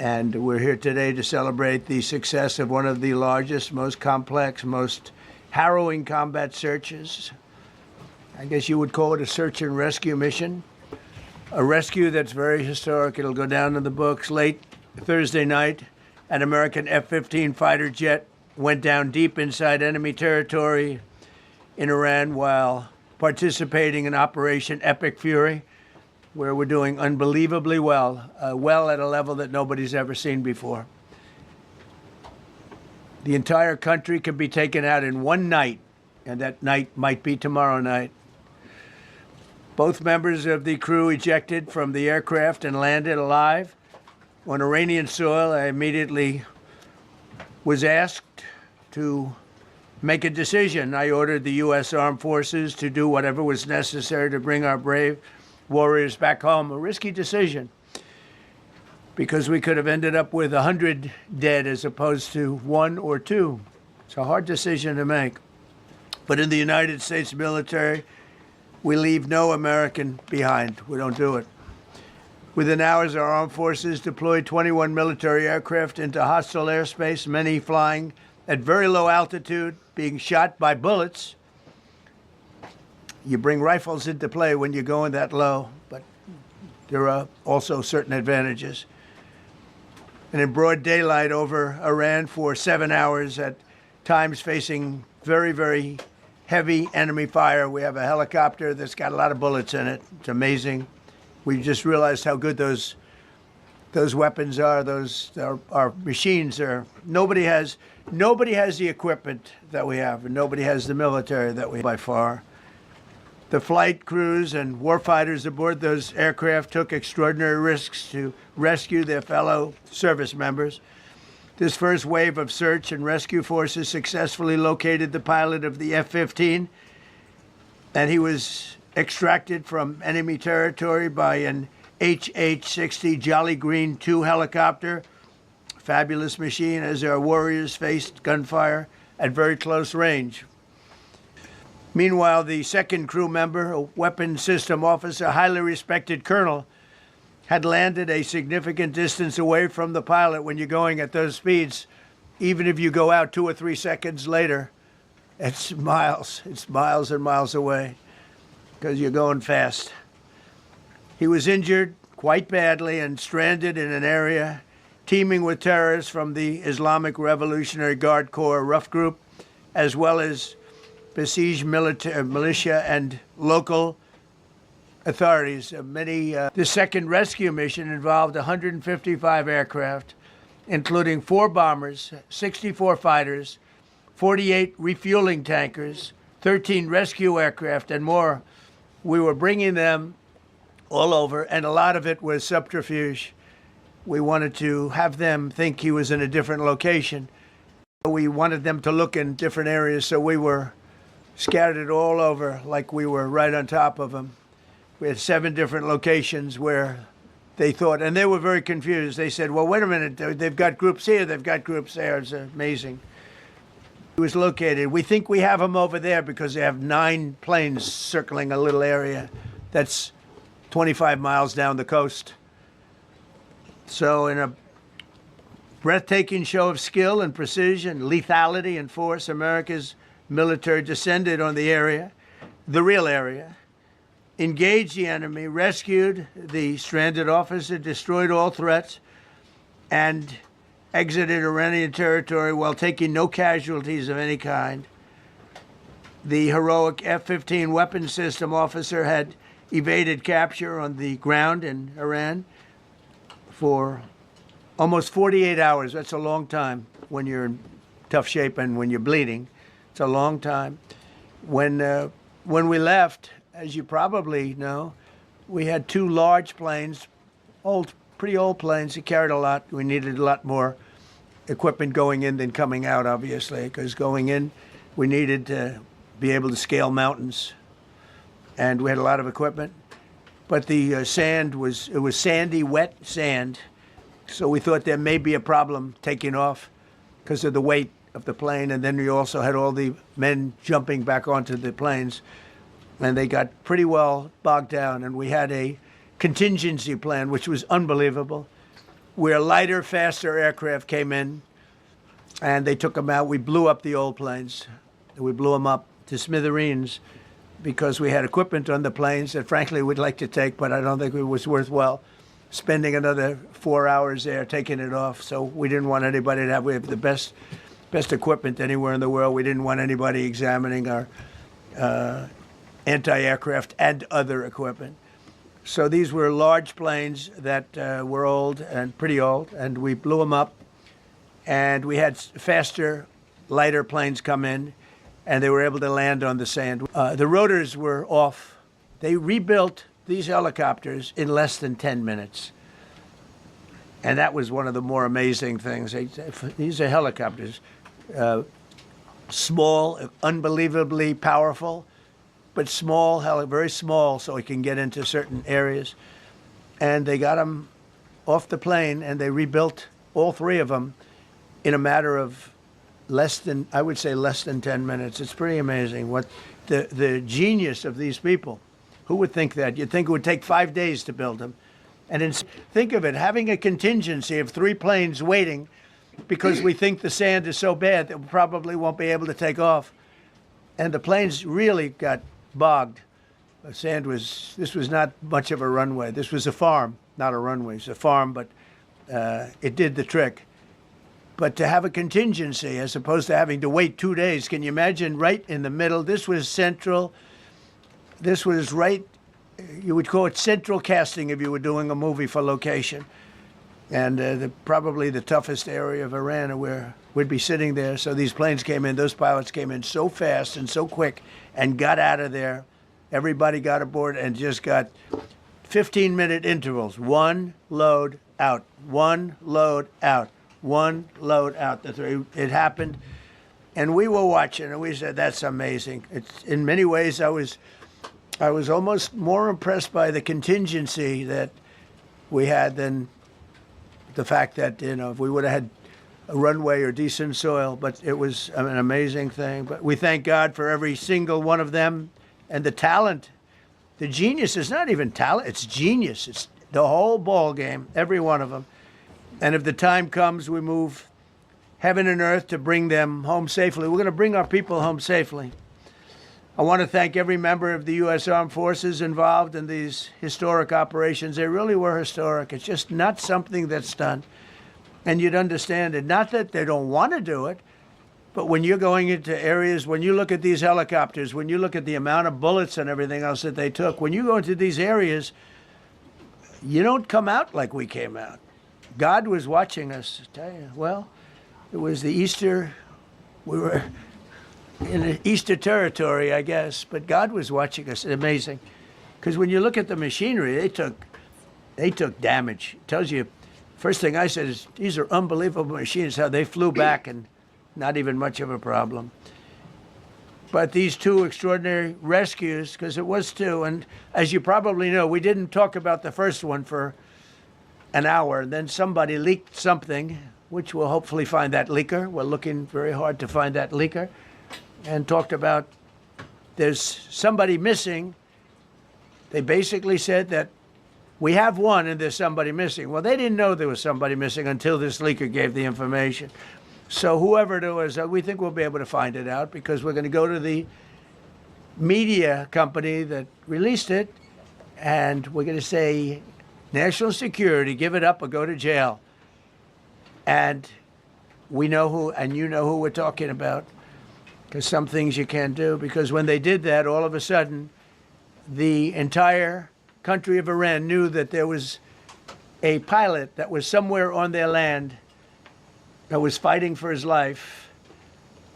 And we're here today to celebrate the success of one of the largest, most complex, most harrowing combat searches. I guess you would call it a search and rescue mission. A rescue that's very historic. It'll go down in the books. Late Thursday night, an American F-15 fighter jet went down deep inside enemy territory in Iran while participating in Operation Epic Fury, where we're doing unbelievably well, at a level that nobody's ever seen before. The entire country can be taken out in one night, and that night might be tomorrow night. Both members of the crew ejected from the aircraft and landed alive. On Iranian soil, I immediately was asked to make a decision. I ordered the U.S. Armed Forces to do whatever was necessary to bring our brave warriors back home. A risky decision, because we could have ended up with 100 dead as opposed to 1 or 2. It's a hard decision to make. But in the United States military, we leave no American behind. We don't do it. Within hours, our armed forces deployed 21 military aircraft into hostile airspace, many flying at very low altitude, being shot by bullets. You bring rifles into play when you're going that low, but there are also certain advantages. And in broad daylight over Iran for 7 hours, at times facing very, very heavy enemy fire. We have a helicopter that's got a lot of bullets in it. It's amazing. We just realized how good those weapons are. Our machines are. Nobody has the equipment that we have, and nobody has the military that we have by far. The flight crews and warfighters aboard those aircraft took extraordinary risks to rescue their fellow service members. This first wave of search and rescue forces successfully located the pilot of the F-15, and he was extracted from enemy territory by an HH-60 Jolly Green II helicopter. Fabulous machine as our warriors faced gunfire at very close range. Meanwhile, the second crew member, a weapons system officer, highly respected colonel, had landed a significant distance away from the pilot. When you're going at those speeds, even if you go out 2 or 3 seconds later, it's miles and miles away because you're going fast. He was injured quite badly and stranded in an area teeming with terrorists from the Islamic Revolutionary Guard Corps rough group, as well as besieged militia and local authorities. The second rescue mission involved 155 aircraft, including 4 bombers, 64 fighters, 48 refueling tankers, 13 rescue aircraft, and more. We were bringing them all over, and a lot of it was subterfuge. We wanted to have them think he was in a different location. We wanted them to look in different areas, so we were scattered all over like we were right on top of them. We had 7 different locations where they thought, and they were very confused. They said, well, wait a minute, they've got groups here, they've got groups there. It's amazing. He was located. We think we have him over there because they have 9 planes circling a little area that's 25 miles down the coast. So in a breathtaking show of skill and precision, lethality and force, America's military descended on the area, the real area, engaged the enemy, rescued the stranded officer, destroyed all threats, and exited Iranian territory while taking no casualties of any kind. The heroic F-15 weapons system officer had evaded capture on the ground in Iran for almost 48 hours. That's a long time when you're in tough shape and when you're bleeding. It's a long time. When we left, as you probably know, we had 2 large planes, pretty old planes that carried a lot. We needed a lot more equipment going in than coming out, obviously, because going in, we needed to be able to scale mountains, and we had a lot of equipment. But the sand was sandy, wet sand, so we thought there may be a problem taking off because of the weight of the plane, and then we also had all the men jumping back onto the planes, and they got pretty well bogged down, and we had a contingency plan, which was unbelievable. where lighter, faster aircraft came in, and they took them out. We blew up the old planes. We blew them up to smithereens because we had equipment on the planes that, frankly, we'd like to take, but I don't think it was worthwhile spending another 4 hours there taking it off. So we didn't want anybody to have. We have the best equipment anywhere in the world. We didn't want anybody examining our anti-aircraft and other equipment. So these were large planes that were old and pretty old, and we blew them up. And we had faster, lighter planes come in, and they were able to land on the sand. The rotors were off. They rebuilt these helicopters in less than 10 minutes. And that was one of the more amazing things. These are helicopters, small, unbelievably powerful, but small, very small, so it can get into certain areas. And they got them off the plane, and they rebuilt all three of them in a matter of less than 10 minutes. It's pretty amazing what the genius of these people. Who would think that? You'd think it would take 5 days to build them. And think of it, having a contingency of 3 planes waiting because we think the sand is so bad that we probably won't be able to take off. And the planes really got bogged. This was not much of a runway. This was a farm, not a runway. It's a farm, but it did the trick. But to have a contingency as opposed to having to wait 2 days, can you imagine, right in the middle? This was central. This was right, you would call it central casting if you were doing a movie for location. And probably the toughest area of Iran where we'd be sitting there. So these planes came in, those pilots came in so fast and so quick and got out of there. Everybody got aboard and just got 15-minute intervals. One load out, one load out, one load out. It happened. And we were watching and we said, that's amazing. In many ways, I was almost more impressed by the contingency that we had than the fact that, if we would have had a runway or decent soil, but it was an amazing thing. But we thank God for every single one of them and the talent. The genius is not even talent, it's genius. It's the whole ball game, every one of them. And if the time comes, we move heaven and earth to bring them home safely. We're going to bring our people home safely. I want to thank every member of the U.S. Armed Forces involved in these historic operations. They really were historic. It's just not something that's done. And you'd understand it. Not that they don't want to do it, but when you're going into areas, when you look at these helicopters, when you look at the amount of bullets and everything else that they took, when you go into these areas, you don't come out like we came out. God was watching us. I tell you, well, it was the Easter, we were in the Easter territory, I guess, but God was watching us. Amazing. Because when you look at the machinery, they took damage. It tells you, first thing I said is, these are unbelievable machines, how they flew back and not even much of a problem. But these two extraordinary rescues, because it was two, and as you probably know, we didn't talk about the first one for an hour, and then somebody leaked something, which we'll hopefully find that leaker. We're looking very hard to find that leaker. And talked about there's somebody missing. They basically said that we have one and there's somebody missing. Well, they didn't know there was somebody missing until this leaker gave the information. So whoever it was, we think we'll be able to find it out because we're going to go to the media company that released it and we're going to say, national security, give it up or go to jail. And we know who, and you know who we're talking about. Because some things you can't do. Because when they did that, all of a sudden, the entire country of Iran knew that there was a pilot that was somewhere on their land that was fighting for his life.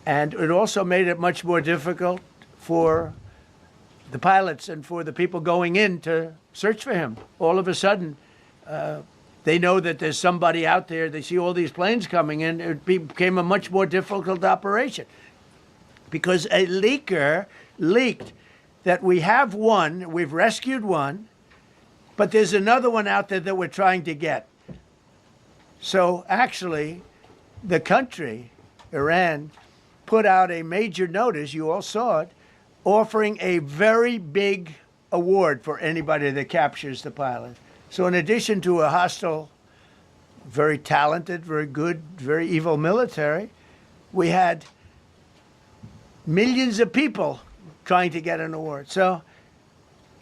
And it also made it much more difficult for the pilots and for the people going in to search for him. All of a sudden, they know that there's somebody out there. They see all these planes coming in. It became a much more difficult operation. Because a leaker leaked that we have one, we've rescued one, but there's another one out there that we're trying to get. So actually, the country, Iran, put out a major notice, you all saw it, offering a very big award for anybody that captures the pilot. So in addition to a hostile very talented, very good, very evil military. We had millions of people trying to get an award. So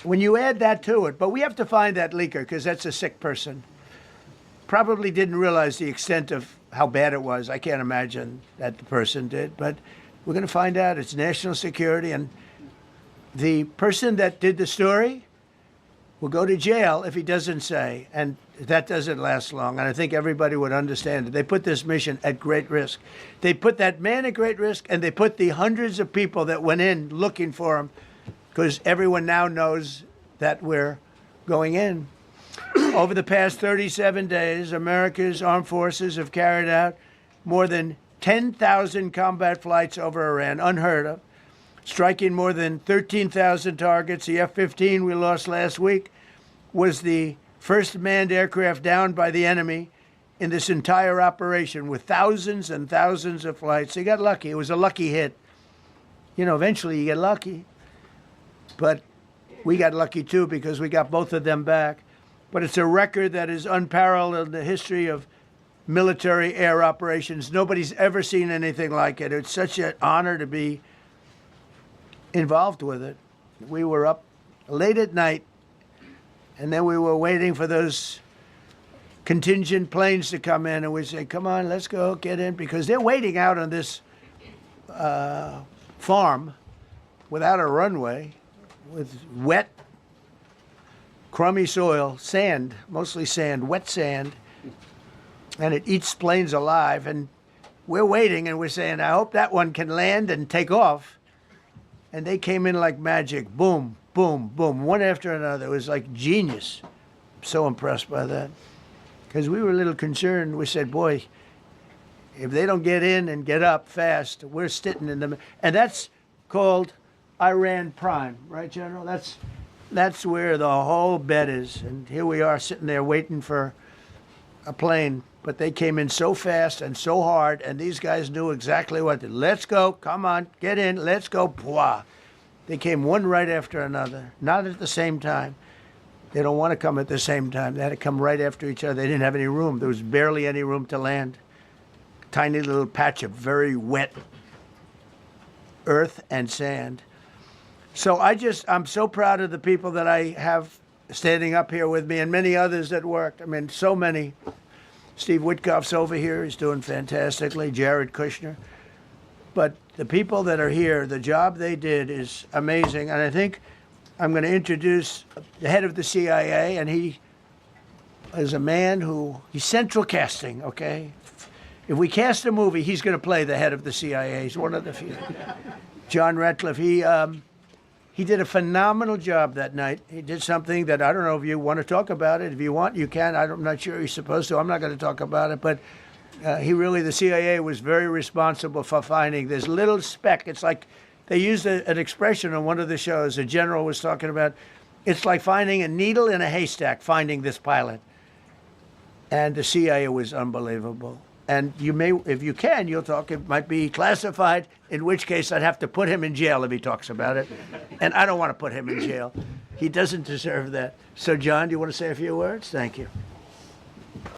when you add that to it, but we have to find that leaker because that's a sick person. Probably didn't realize the extent of how bad it was. I can't imagine that the person did, but we're going to find out. It's national security, and the person that did the story will go to jail if he doesn't say, and that doesn't last long, and I think everybody would understand it. They put this mission at great risk. They put that man at great risk, and they put the hundreds of people that went in looking for him, because everyone now knows that we're going in. Over the past 37 days, America's armed forces have carried out more than 10,000 combat flights over Iran, unheard of, striking more than 13,000 targets. The F-15 we lost last week was the first manned aircraft downed by the enemy in this entire operation, with thousands and thousands of flights. They got lucky. It was a lucky hit. You know, eventually you get lucky. But we got lucky too because we got both of them back. But it's a record that is unparalleled in the history of military air operations. Nobody's ever seen anything like it. It's such an honor to be involved with it. We were up late at night, and then we were waiting for those contingent planes to come in, and we say, come on, let's go, get in, because they're waiting out on this farm without a runway, with wet, crummy soil, sand, mostly sand, wet sand, and it eats planes alive. And we're waiting, and we're saying, I hope that one can land and take off. And they came in like magic, boom, boom, boom, one after another. It was like genius. So impressed by that. Because we were a little concerned. We said, boy, if they don't get in and get up fast, we're sitting in them. And that's called Iran Prime, right, General? That's where the whole bet is. And here we are sitting there waiting for a plane. But they came in so fast and so hard, and these guys knew exactly what to do. Let's go, come on, get in, let's go, Pwah. They came one right after another, not at the same time. They don't want to come at the same time. They had to come right after each other. They didn't have any room. There was barely any room to land. Tiny little patch of very wet earth and sand. So I'm so proud of the people that I have standing up here with me, and many others that worked. I mean, so many. Steve Witkoff's over here. He's doing fantastically. Jared Kushner. But the people that are here, the job they did is amazing. And I think I'm going to introduce the head of the CIA, and he is a man he's central casting, okay? If we cast a movie, he's going to play the head of the CIA. He's one of the few. John Ratcliffe, he did a phenomenal job that night. He did something that I don't know if you want to talk about it. If you want, you can. I'm not sure you're supposed to. I'm not going to talk about it. But the CIA was very responsible for finding this little speck. It's like they used an expression on one of the shows. A general was talking about, it's like finding a needle in a haystack, finding this pilot. And the CIA was unbelievable. And you may, if you can, you'll talk. It might be classified, in which case I'd have to put him in jail if he talks about it. And I don't want to put him in jail. He doesn't deserve that. So, John, do you want to say a few words? Thank you.